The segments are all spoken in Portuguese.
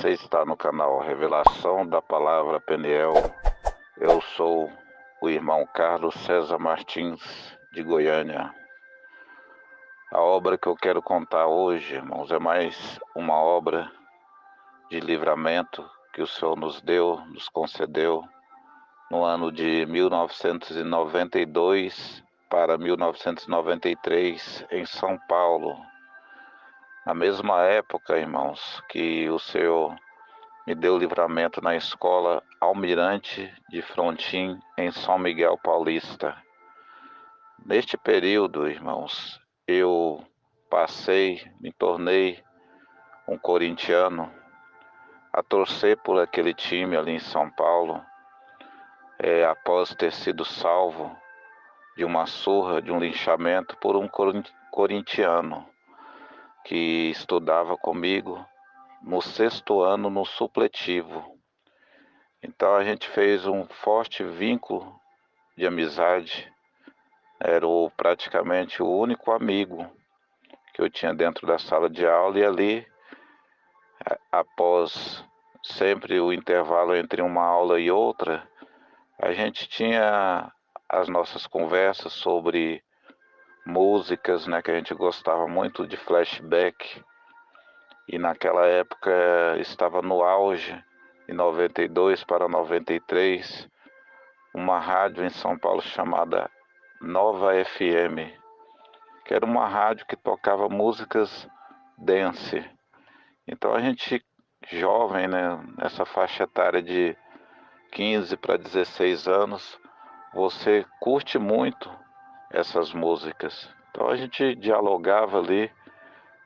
Você está no canal Revelação da Palavra Peniel. Eu sou o irmão Carlos César Martins, de Goiânia. A obra que eu quero contar hoje, irmãos, é mais uma obra de livramento que o Senhor nos deu, nos concedeu no ano de 1992 para 1993, em São Paulo. Na mesma época, irmãos, que o Senhor me deu livramento na escola Almirante de Frontin, em São Miguel Paulista. Neste período, irmãos, eu me tornei um corintiano, a torcer por aquele time ali em São Paulo, após ter sido salvo de uma surra, de um linchamento por um corintiano que estudava comigo no 6º ano no supletivo. Então a gente fez um forte vínculo de amizade. Era praticamente o único amigo que eu tinha dentro da sala de aula, e ali, após sempre o intervalo entre uma aula e outra, a gente tinha as nossas conversas sobre músicas, né, que a gente gostava muito de flashback, e naquela época estava no auge, em 92 para 93, uma rádio em São Paulo chamada Nova FM, que era uma rádio que tocava músicas dance. Então a gente, jovem, né, nessa faixa etária de 15 para 16 anos, você curte muito essas músicas. Então a gente dialogava ali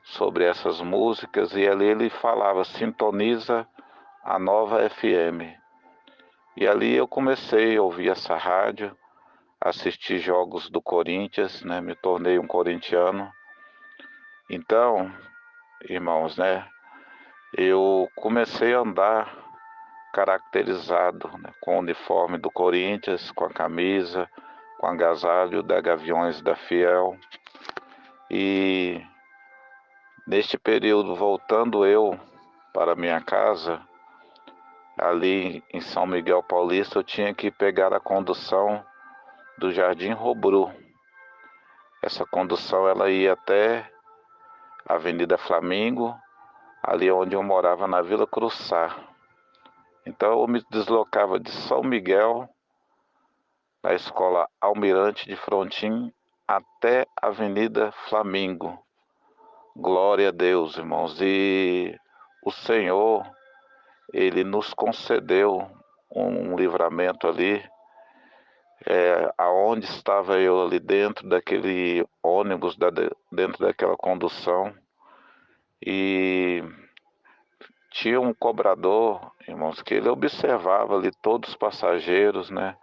sobre essas músicas, e ali ele falava: sintoniza a Nova FM. E ali eu comecei a ouvir essa rádio, assistir jogos do Corinthians, né? Me tornei um corintiano. Então, irmãos, né, eu comecei a andar caracterizado, né, com o uniforme do Corinthians, com a camisa, com agasalho da Gaviões da Fiel. E neste período, voltando eu para minha casa, ali em São Miguel Paulista, eu tinha que pegar a condução do Jardim Robru. Essa condução ela ia até a Avenida Flamingo, ali onde eu morava, na Vila Cruçá. Então eu me deslocava de São Miguel, da escola Almirante de Frontin, até a Avenida Flamingo. Glória a Deus, irmãos. E o Senhor, Ele nos concedeu um livramento ali, aonde estava eu ali dentro daquele ônibus, dentro daquela condução, e tinha um cobrador, irmãos, que ele observava ali todos os passageiros, né?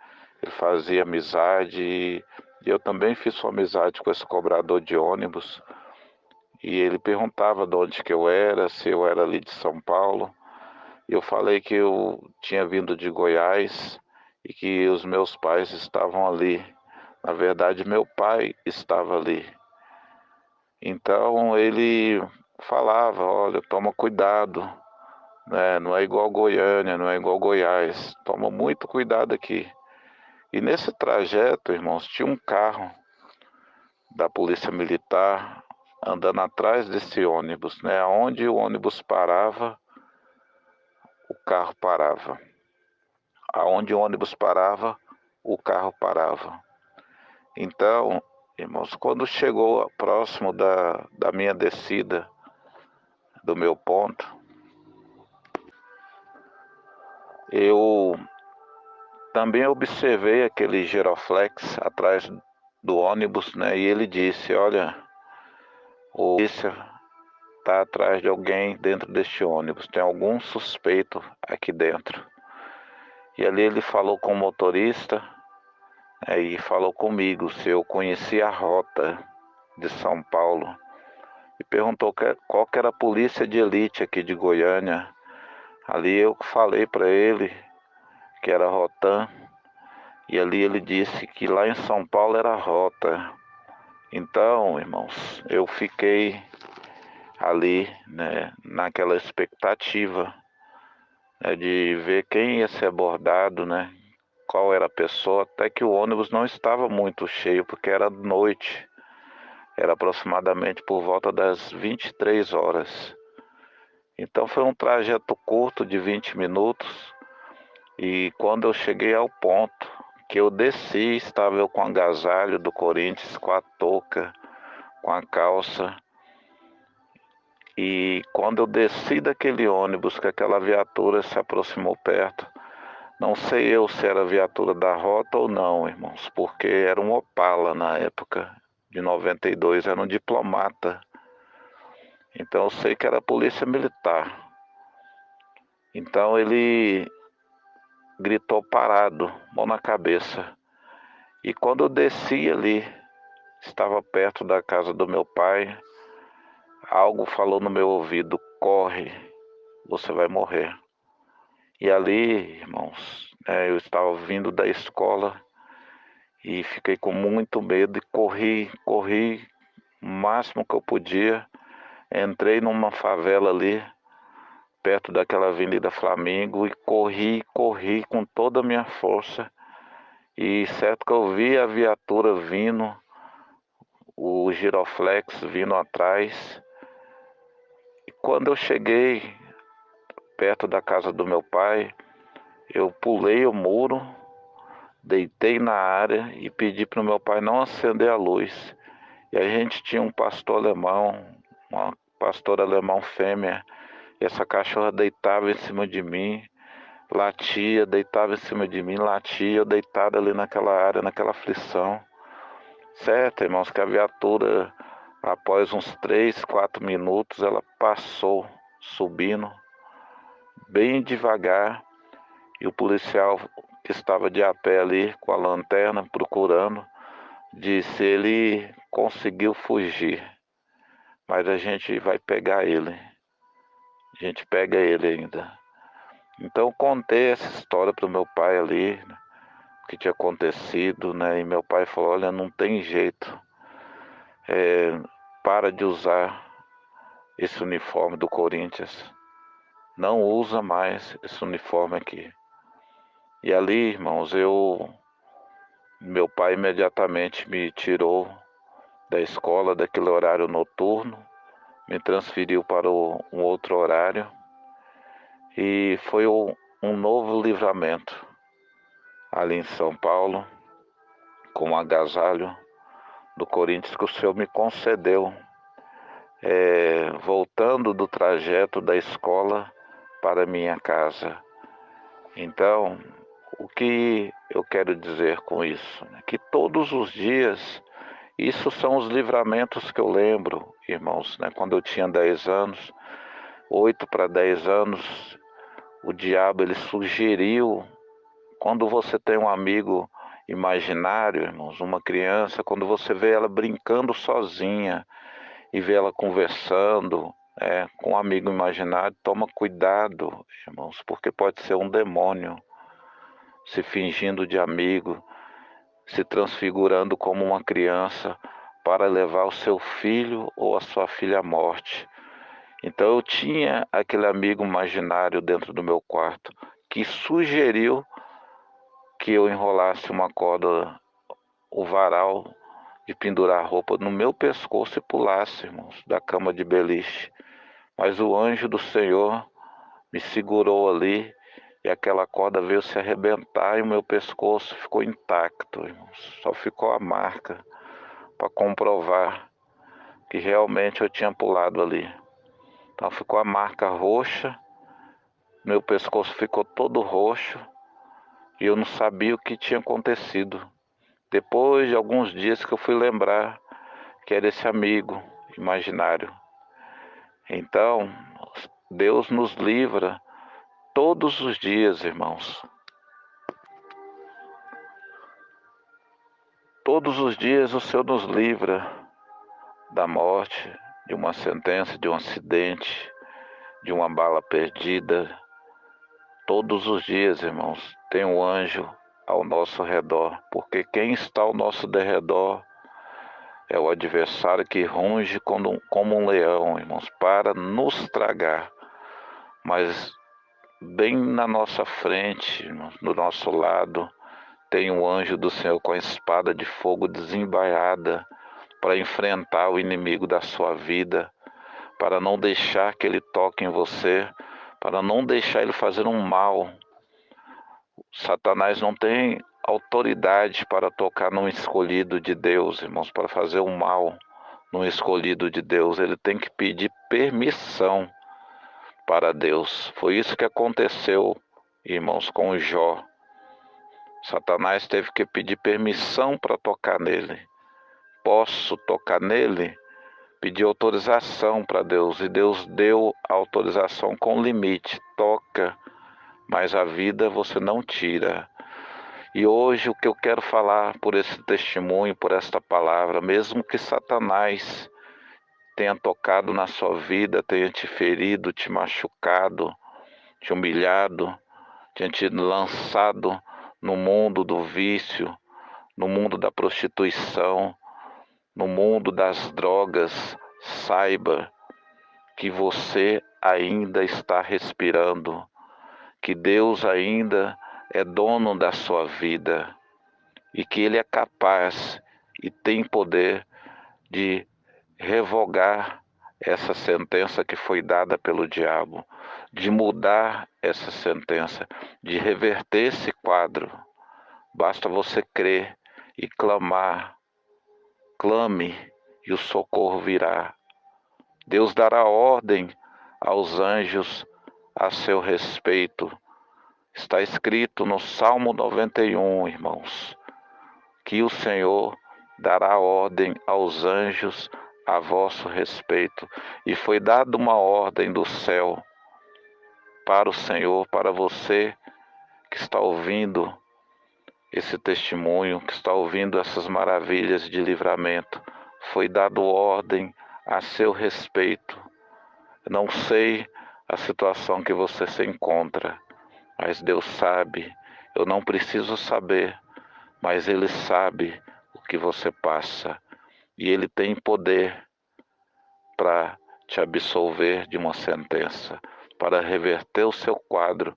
Ele fazia amizade, e eu também fiz uma amizade com esse cobrador de ônibus. E ele perguntava de onde que eu era, se eu era ali de São Paulo. Eu falei que eu tinha vindo de Goiás e que os meus pais estavam ali. Na verdade, meu pai estava ali. Então ele falava: olha, toma cuidado, né? Não é igual Goiânia, não é igual Goiás. Toma muito cuidado aqui. E nesse trajeto, irmãos, tinha um carro da Polícia Militar andando atrás desse ônibus, né? Onde o ônibus parava, o carro parava. Aonde o ônibus parava, o carro parava. Então, irmãos, quando chegou próximo da minha descida, do meu ponto, eu também observei aquele giroflex atrás do ônibus, né? E ele disse: olha, o polícia está atrás de alguém dentro deste ônibus, tem algum suspeito aqui dentro. E ali ele falou com o motorista, e falou comigo se eu conhecia a rota de São Paulo, e perguntou qual que era a polícia de elite aqui de Goiânia. Ali eu falei para ele que era a Rotan, e ali ele disse que lá em São Paulo era a Rota. Então, irmãos, eu fiquei ali, né, naquela expectativa, né, de ver quem ia ser abordado, né, qual era a pessoa, até que o ônibus não estava muito cheio, porque era noite, era aproximadamente por volta das 23 horas. Então foi um trajeto curto de 20 minutos, e quando eu cheguei ao ponto que eu desci, estava eu com o agasalho do Corinthians, com a touca, com a calça. E quando eu desci daquele ônibus, que aquela viatura se aproximou perto, não sei eu se era viatura da rota ou não, irmãos, porque era um Opala na época, de 92, era um diplomata. Então eu sei que era a polícia militar. Então ele gritou parado, mão na cabeça. E quando eu desci ali, estava perto da casa do meu pai, algo falou no meu ouvido: corre, você vai morrer. E ali, irmãos, eu estava vindo da escola e fiquei com muito medo e corri o máximo que eu podia. Entrei numa favela ali, perto daquela Avenida Flamengo, e corri com toda a minha força. E certo que eu vi a viatura vindo, o giroflex vindo atrás. E quando eu cheguei perto da casa do meu pai, eu pulei o muro, deitei na área e pedi para o meu pai não acender a luz. E a gente tinha um pastor alemão, uma pastora alemão fêmea, e essa cachorra deitava em cima de mim, latia, deitava em cima de mim, latia, eu deitado ali naquela área, naquela aflição. Certo, irmãos, que a viatura, após uns 3, 4 minutos, ela passou subindo bem devagar, e o policial que estava de a pé ali com a lanterna procurando, disse: ele conseguiu fugir, mas a gente vai pegar ele, a gente pega ele ainda. Então eu contei essa história para o meu pai ali, né, o que tinha acontecido, né? E meu pai falou: olha, não tem jeito, para de usar esse uniforme do Corinthians, não usa mais esse uniforme aqui. E ali, irmãos, meu pai imediatamente me tirou da escola, daquele horário noturno, me transferiu para um outro horário, e foi um novo livramento ali em São Paulo, com o agasalho do Corinthians que o Senhor me concedeu, voltando do trajeto da escola para minha casa. Então, o que eu quero dizer com isso? Que todos os dias, isso são os livramentos que eu lembro, irmãos, né? Quando eu tinha 10 anos, 8 para 10 anos, o diabo ele sugeriu, quando você tem um amigo imaginário, irmãos, uma criança, quando você vê ela brincando sozinha e vê ela conversando, com um amigo imaginário, toma cuidado, irmãos, porque pode ser um demônio se fingindo de amigo, se transfigurando como uma criança para levar o seu filho ou a sua filha à morte. Então eu tinha aquele amigo imaginário dentro do meu quarto que sugeriu que eu enrolasse uma corda, o varal de pendurar roupa, no meu pescoço e pulasse, irmãos, da cama de beliche. Mas o anjo do Senhor me segurou ali, e aquela corda veio se arrebentar e o meu pescoço ficou intacto, irmãos. Só ficou a marca para comprovar que realmente eu tinha pulado ali. Então ficou a marca roxa, meu pescoço ficou todo roxo e eu não sabia o que tinha acontecido. Depois de alguns dias que eu fui lembrar que era esse amigo imaginário. Então, Deus nos livra todos os dias, irmãos. Todos os dias o Senhor nos livra da morte, de uma sentença, de um acidente, de uma bala perdida. Todos os dias, irmãos, tem um anjo ao nosso redor, porque quem está ao nosso derredor é o adversário que runge como um leão, irmãos, para nos tragar. Mas bem na nossa frente, no nosso lado, tem um anjo do Senhor com a espada de fogo desembaiada para enfrentar o inimigo da sua vida, para não deixar que ele toque em você, para não deixar ele fazer um mal. Satanás não tem autoridade para tocar num escolhido de Deus, irmãos, para fazer o mal num escolhido de Deus. Ele tem que pedir permissão para Deus. Foi isso que aconteceu, irmãos, com Jó. Satanás teve que pedir permissão para tocar nele. Posso tocar nele? Pedir autorização para Deus, e Deus deu a autorização com limite. Toca, mas a vida você não tira. E hoje o que eu quero falar por esse testemunho, por esta palavra, mesmo que Satanás tenha tocado na sua vida, tenha te ferido, te machucado, te humilhado, tenha te lançado no mundo do vício, no mundo da prostituição, no mundo das drogas, saiba que você ainda está respirando, que Deus ainda é dono da sua vida e que Ele é capaz e tem poder de revogar essa sentença que foi dada pelo diabo, de mudar essa sentença, de reverter esse quadro. Basta você crer e clamar. Clame e o socorro virá. Deus dará ordem aos anjos a seu respeito. Está escrito no Salmo 91, irmãos, que o Senhor dará ordem aos anjos a vosso respeito. E foi dada uma ordem do céu para o Senhor, para você que está ouvindo esse testemunho, que está ouvindo essas maravilhas de livramento. Foi dado ordem a seu respeito. Não sei a situação que você se encontra, mas Deus sabe. Eu não preciso saber, mas Ele sabe o que você passa. E Ele tem poder para te absolver de uma sentença, para reverter o seu quadro,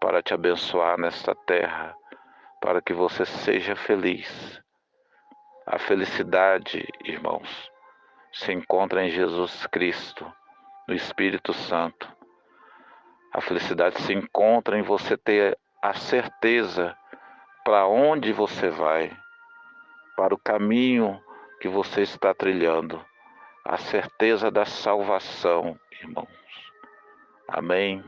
para te abençoar nesta terra, para que você seja feliz. A felicidade, irmãos, se encontra em Jesus Cristo, no Espírito Santo. A felicidade se encontra em você ter a certeza para onde você vai, para o caminho que você está trilhando, a certeza da salvação, irmãos. Amém?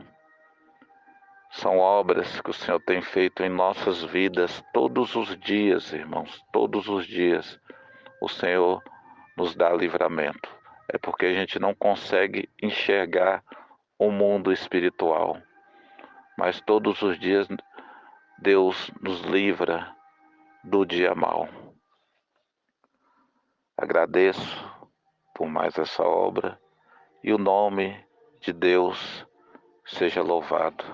São obras que o Senhor tem feito em nossas vidas todos os dias, irmãos, todos os dias. O Senhor nos dá livramento. É porque a gente não consegue enxergar o mundo espiritual. Mas todos os dias Deus nos livra do dia mau. Agradeço por mais essa obra e o nome de Deus seja louvado.